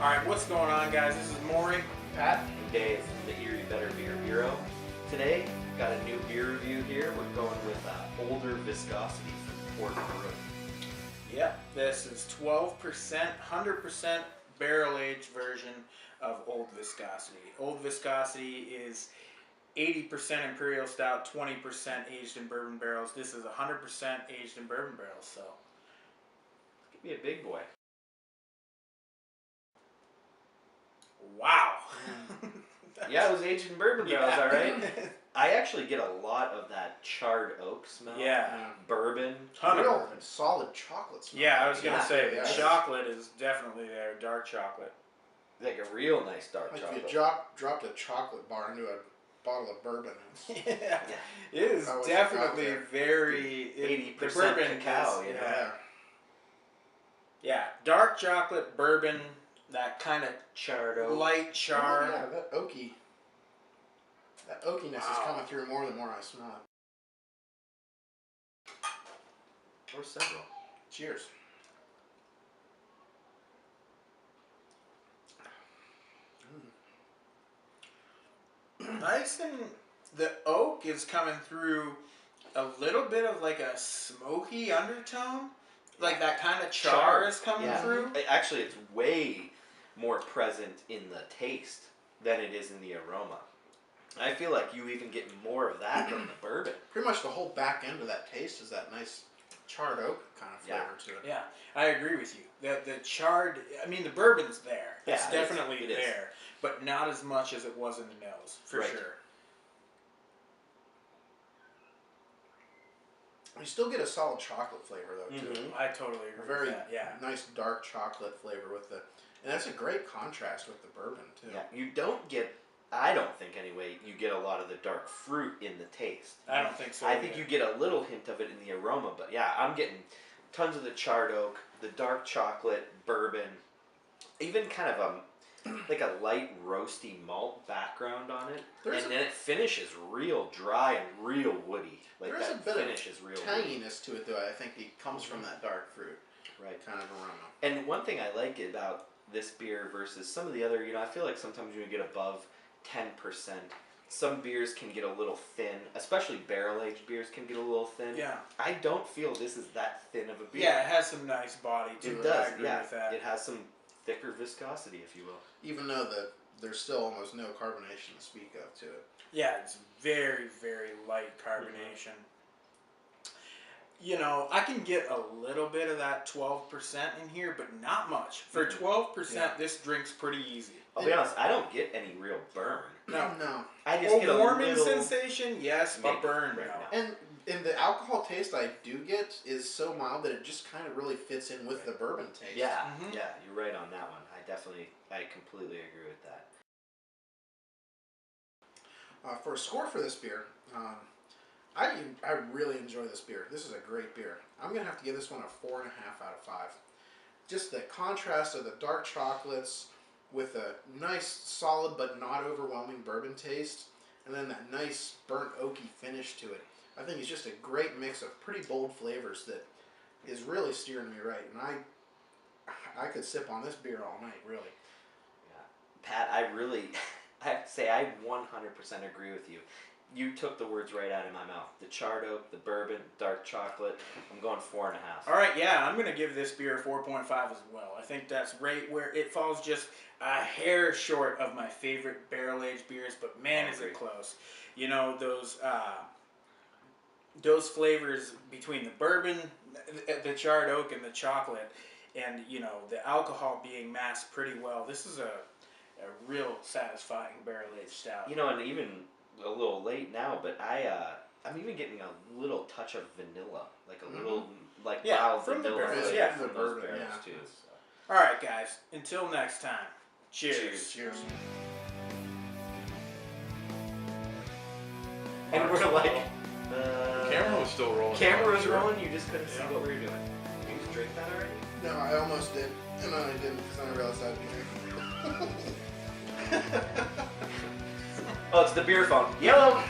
Alright, what's going on, guys? This is Maury, Pat, and Dave from the Erie Better Beer Bureau. Today, got a new beer review here. We're going with Older Viscosity from Port Brewing. Yep, this is 12%, 100% barrel-aged version of Old Viscosity. Old Viscosity is 80% Imperial Stout, 20% aged in bourbon barrels. This is 100% aged in bourbon barrels, so. Could be a big boy. Wow. Yeah, it was aged in bourbon barrels, Yeah. all right. I actually get a lot of that charred oak smell. Yeah. Bourbon. Real solid chocolate smell. Yeah, I was going to say, the yeah. chocolate is definitely there, dark chocolate. Like a real nice dark Like chocolate. if you dropped a chocolate bar into a bottle of bourbon. Yeah. It is That was definitely about very 80% the bourbon cacao, is, you know? Yeah. Yeah, dark chocolate, bourbon, that kind of Charred oak. light char. Oh, yeah, that oakiness is coming through more the more I smell it. Or several. Cheers. Nice, and the oak is coming through a little bit of like a smoky undertone. Like that kind of char is coming through. Actually, it's way more present in the taste than it is in the aroma. I feel like you even get more of that from the bourbon. Pretty much the whole back end of that taste is that nice charred oak kind of flavor to it. Yeah, I agree with you. The charred, I mean, the bourbon's there. Yeah, It's definitely it is. there, but not as much as it was in the nose, for Right. sure. You still get a solid chocolate flavor though too. Mhm. I totally agree A very with that. Yeah. nice dark chocolate flavor with the, and that's a great contrast with the bourbon too. Yeah, you don't get, I don't think anyway, you get a lot of the dark fruit in the taste. I don't think so. I think you get a little hint of it in the aroma, but yeah, I'm getting tons of the charred oak, the dark chocolate, bourbon, even kind of like a light roasty malt background on it, and then it finishes real dry and real woody. Like There's that a bit finish is real woody. tanginess to it though. I think it comes from that dark fruit Right. kind of aroma. And one thing I like about this beer versus some of the other, I feel like sometimes when you get above 10%, some beers can get a little thin, especially barrel-aged beers can get a little thin. Yeah. I don't feel this is that thin of a beer. Yeah, it has some nice body to it. It does, I agree with that. It has some thicker viscosity, if you will. Even though there's still almost no carbonation to speak of to it. Yeah, it's very, very light carbonation. You know, I can get a little bit of that 12% in here, but not much. For 12%, this drink's pretty easy. I'll be honest, I don't get any real burn. No. I just get a warming little sensation, yes, but maybe burn, right no. now. And the alcohol taste I do get is so mild that it just kind of really fits in with the bourbon taste. Yeah, Mhm. yeah, you're right on that one. I completely agree with that. For a score for this beer, I really enjoy this beer. This is a great beer. I'm gonna have to give this one a 4.5 out of 5. Just the contrast of the dark chocolates with a nice, solid but not overwhelming bourbon taste, and then that nice burnt oaky finish to it. I think it's just a great mix of pretty bold flavors that is really steering me right. And I could sip on this beer all night, really. Yeah. Pat, I have to say I 100% agree with you. You took the words right out of my mouth. The charred oak, the bourbon, dark chocolate. I'm going 4.5. All right, yeah, I'm going to give this beer a 4.5 as well. I think that's right where it falls just a hair short of my favorite barrel-aged beers, but man, is it close. You know, those flavors between the bourbon, the charred oak, and the chocolate, and, you know, the alcohol being masked pretty well. This is a real satisfying barrel-aged stout. You know, and even a little late now, but I'm even getting a little touch of vanilla, like a little mild from the vanilla barrels, flavor yeah. from those barrels too. So. All right, guys, until next time, cheers. Cheers. And we're like, Camera was still rolling. camera was rolling. You just couldn't see what we were doing. You just drink that already? No, I almost did, and then I didn't because then I realized I'd be drinking. Oh, it's the beer phone. Yellow.